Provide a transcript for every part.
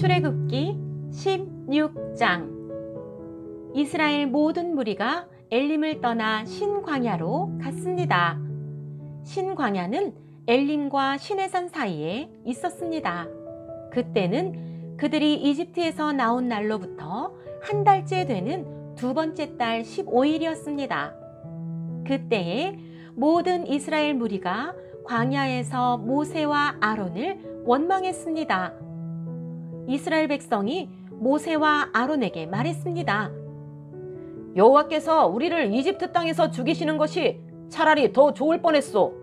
출애굽기 16장. 이스라엘 모든 무리가 엘림을 떠나 신광야로 갔습니다. 신광야는 엘림과 시내산 사이에 있었습니다. 그때는 그들이 이집트에서 나온 날로부터 한 달째 되는 두 번째 달 15일이었습니다. 그때에 모든 이스라엘 무리가 광야에서 모세와 아론을 원망했습니다. 이스라엘 백성이 모세와 아론에게 말했습니다. 여호와께서 우리를 이집트 땅에서 죽이시는 것이 차라리 더 좋을 뻔했소.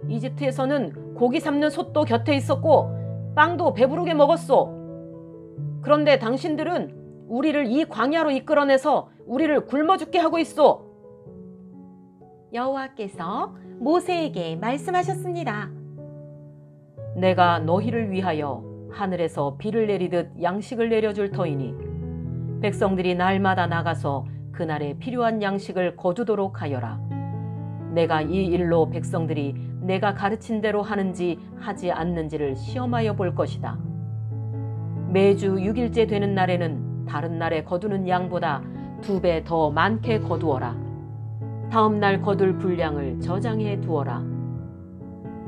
이집트에서는 고기 삶는 솥도 곁에 있었고 빵도 배부르게 먹었소. 그런데 당신들은 우리를 이 광야로 이끌어내서 우리를 굶어 죽게 하고 있소. 여호와께서 모세에게 말씀하셨습니다. 내가 너희를 위하여 하늘에서 비를 내리듯 양식을 내려줄 터이니 백성들이 날마다 나가서 그날에 필요한 양식을 거두도록 하여라. 내가 이 일로 백성들이 내가 가르친 대로 하는지 하지 않는지를 시험하여 볼 것이다. 매주 6일째 되는 날에는 다른 날에 거두는 양보다 2배 더 많게 거두어라. 다음 날 거둘 분량을 저장해 두어라.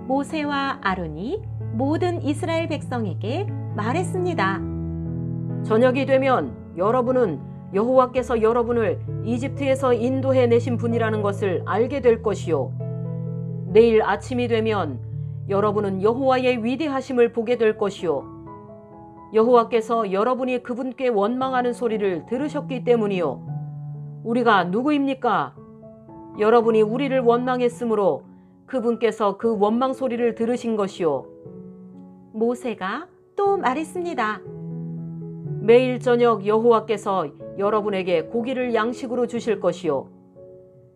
모세와 아론이 모든 이스라엘 백성에게 말했습니다. 저녁이 되면 여러분은 여호와께서 여러분을 이집트에서 인도해 내신 분이라는 것을 알게 될 것이요. 내일 아침이 되면 여러분은 여호와의 위대하심을 보게 될 것이요. 여호와께서 여러분이 그분께 원망하는 소리를 들으셨기 때문이요. 우리가 누구입니까? 여러분이 우리를 원망했으므로 그분께서 그 원망 소리를 들으신 것이요. 모세가 또 말했습니다. 매일 저녁 여호와께서 여러분에게 고기를 양식으로 주실 것이요.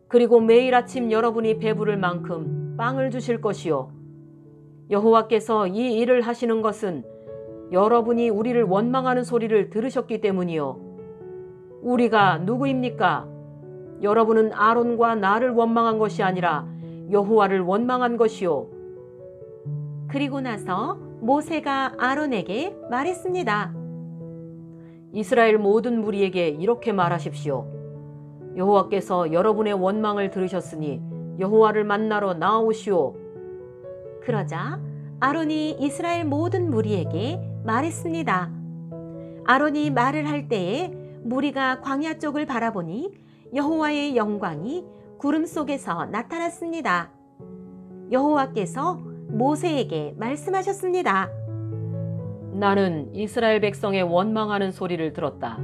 그리고 매일 아침 여러분이 배부를 만큼 빵을 주실 것이요. 여호와께서 이 일을 하시는 것은 여러분이 우리를 원망하는 소리를 들으셨기 때문이요. 우리가 누구입니까? 여러분은 아론과 나를 원망한 것이 아니라 여호와를 원망한 것이요. 그리고 나서 모세가 아론에게 말했습니다. 이스라엘 모든 무리에게 이렇게 말하십시오. 여호와께서 여러분의 원망을 들으셨으니 여호와를 만나러 나아오시오. 그러자 아론이 이스라엘 모든 무리에게 말했습니다. 아론이 말을 할 때에 무리가 광야 쪽을 바라보니 여호와의 영광이 구름 속에서 나타났습니다. 여호와께서 모세에게 말씀하셨습니다. 나는 이스라엘 백성의 원망하는 소리를 들었다.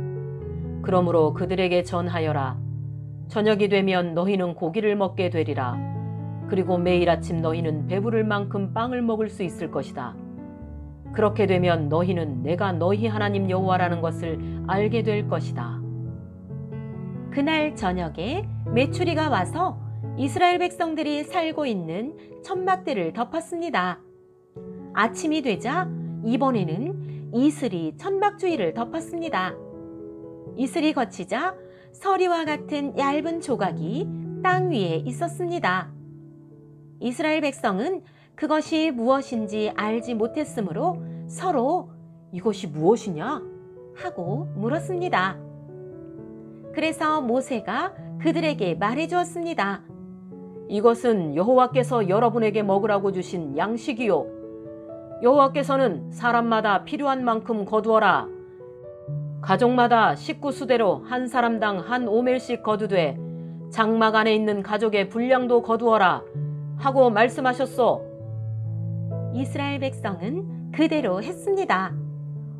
그러므로 그들에게 전하여라. 저녁이 되면 너희는 고기를 먹게 되리라. 그리고 매일 아침 너희는 배부를 만큼 빵을 먹을 수 있을 것이다. 그렇게 되면 너희는 내가 너희 하나님 여호와라는 것을 알게 될 것이다. 그날 저녁에 메추리가 와서 이스라엘 백성들이 살고 있는 천막들을 덮었습니다. 아침이 되자 이번에는 이슬이 천막 주위를 덮었습니다. 이슬이 거치자 서리와 같은 얇은 조각이 땅 위에 있었습니다. 이스라엘 백성은 그것이 무엇인지 알지 못했으므로 서로 이것이 무엇이냐 하고 물었습니다. 그래서 모세가 그들에게 말해 주었습니다. 이것은 여호와께서 여러분에게 먹으라고 주신 양식이요. 여호와께서는 사람마다 필요한 만큼 거두어라. 가족마다 식구 수대로 한 사람당 한 오멜씩 거두되 장막 안에 있는 가족의 분량도 거두어라 하고 말씀하셨소. 이스라엘 백성은 그대로 했습니다.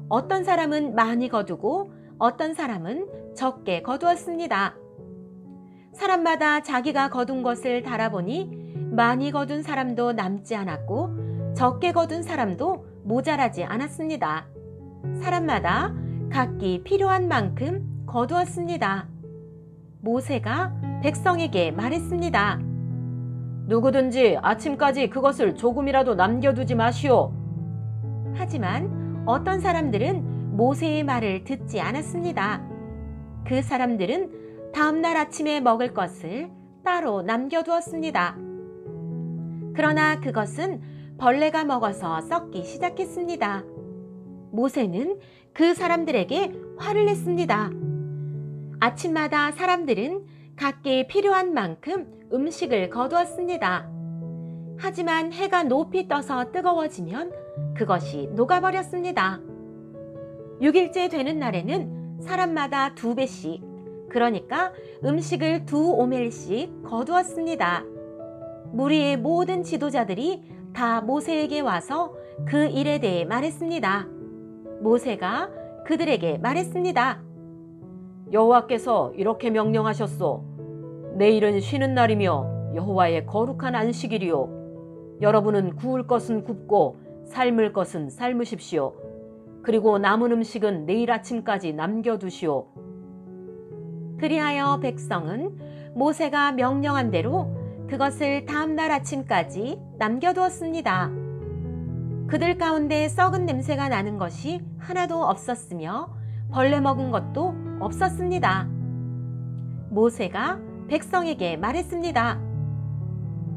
어떤 사람은 많이 거두고 어떤 사람은 적게 거두었습니다. 사람마다 자기가 거둔 것을 달아보니 많이 거둔 사람도 남지 않았고 적게 거둔 사람도 모자라지 않았습니다. 사람마다 각기 필요한 만큼 거두었습니다. 모세가 백성에게 말했습니다. 누구든지 아침까지 그것을 조금이라도 남겨두지 마시오. 하지만 어떤 사람들은 모세의 말을 듣지 않았습니다. 그 사람들은 다음날 아침에 먹을 것을 따로 남겨두었습니다. 그러나 그것은 벌레가 먹어서 썩기 시작했습니다. 모세는 그 사람들에게 화를 냈습니다. 아침마다 사람들은 각기 필요한 만큼 음식을 거두었습니다. 하지만 해가 높이 떠서 뜨거워지면 그것이 녹아버렸습니다. 6일째 되는 날에는 사람마다 2배씩, 그러니까 음식을 2오멜씩 거두었습니다. 무리의 모든 지도자들이 다 모세에게 와서 그 일에 대해 말했습니다. 모세가 그들에게 말했습니다. 여호와께서 이렇게 명령하셨소. 내일은 쉬는 날이며 여호와의 거룩한 안식일이요. 여러분은 구울 것은 굽고 삶을 것은 삶으십시오. 그리고 남은 음식은 내일 아침까지 남겨두시오. 그리하여 백성은 모세가 명령한 대로 그것을 다음날 아침까지 남겨두었습니다. 그들 가운데 썩은 냄새가 나는 것이 하나도 없었으며 벌레 먹은 것도 없었습니다. 모세가 백성에게 말했습니다.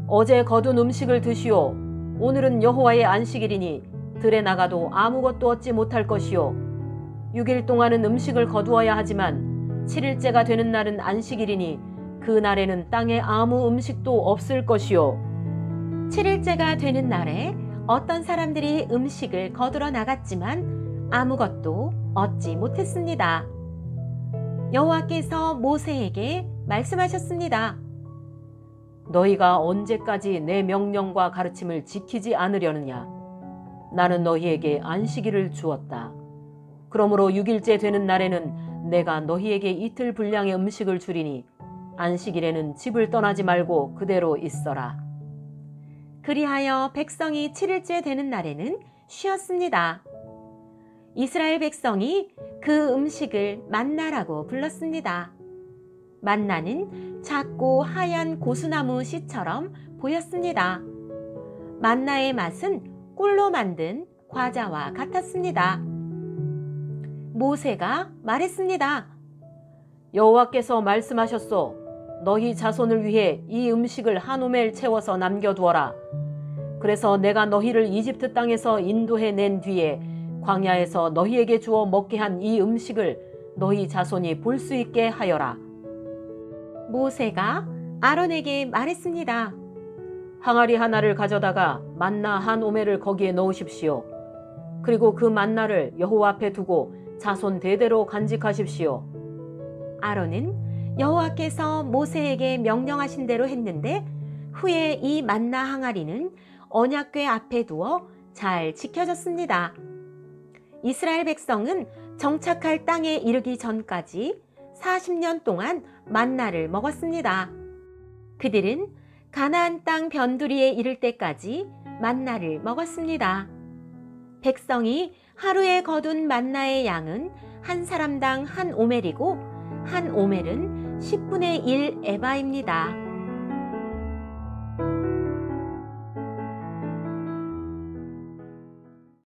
어제 거둔 음식을 드시오. 오늘은 여호와의 안식일이니 들에 나가도 아무것도 얻지 못할 것이요. 6일 동안은 음식을 거두어야 하지만 7일째가 되는 날은 안식일이니 그 날에는 땅에 아무 음식도 없을 것이요. 7일째가 되는 날에 어떤 사람들이 음식을 거두러 나갔지만 아무것도 얻지 못했습니다. 여호와께서 모세에게 말씀하셨습니다. 너희가 언제까지 내 명령과 가르침을 지키지 않으려느냐? 나는 너희에게 안식일을 주었다. 그러므로 6일째 되는 날에는 내가 너희에게 이틀 분량의 음식을 주리니 안식일에는 집을 떠나지 말고 그대로 있어라. 그리하여 백성이 7일째 되는 날에는 쉬었습니다. 이스라엘 백성이 그 음식을 만나라고 불렀습니다. 만나는 작고 하얀 고수나무 씨처럼 보였습니다. 만나의 맛은 꿀로 만든 과자와 같았습니다. 모세가 말했습니다. 여호와께서 말씀하셨소. 너희 자손을 위해 이 음식을 한 오멜 채워서 남겨두어라. 그래서 내가 너희를 이집트 땅에서 인도해 낸 뒤에 광야에서 너희에게 주어 먹게 한 이 음식을 너희 자손이 볼 수 있게 하여라. 모세가 아론에게 말했습니다. 항아리 하나를 가져다가 만나 한 오멜을 거기에 넣으십시오. 그리고 그 만나를 여호와 앞에 두고 자손 대대로 간직하십시오. 아론은 여호와께서 모세에게 명령하신 대로 했는데 후에 이 만나 항아리는 언약궤 앞에 두어 잘 지켜졌습니다. 이스라엘 백성은 정착할 땅에 이르기 전까지 40년 동안 만나를 먹었습니다. 그들은 가나안 땅 변두리에 이를 때까지 만나를 먹었습니다. 백성이 하루에 거둔 만나의 양은 한 사람당 한 오멜이고 한 오멜은 10분의 1 에바입니다.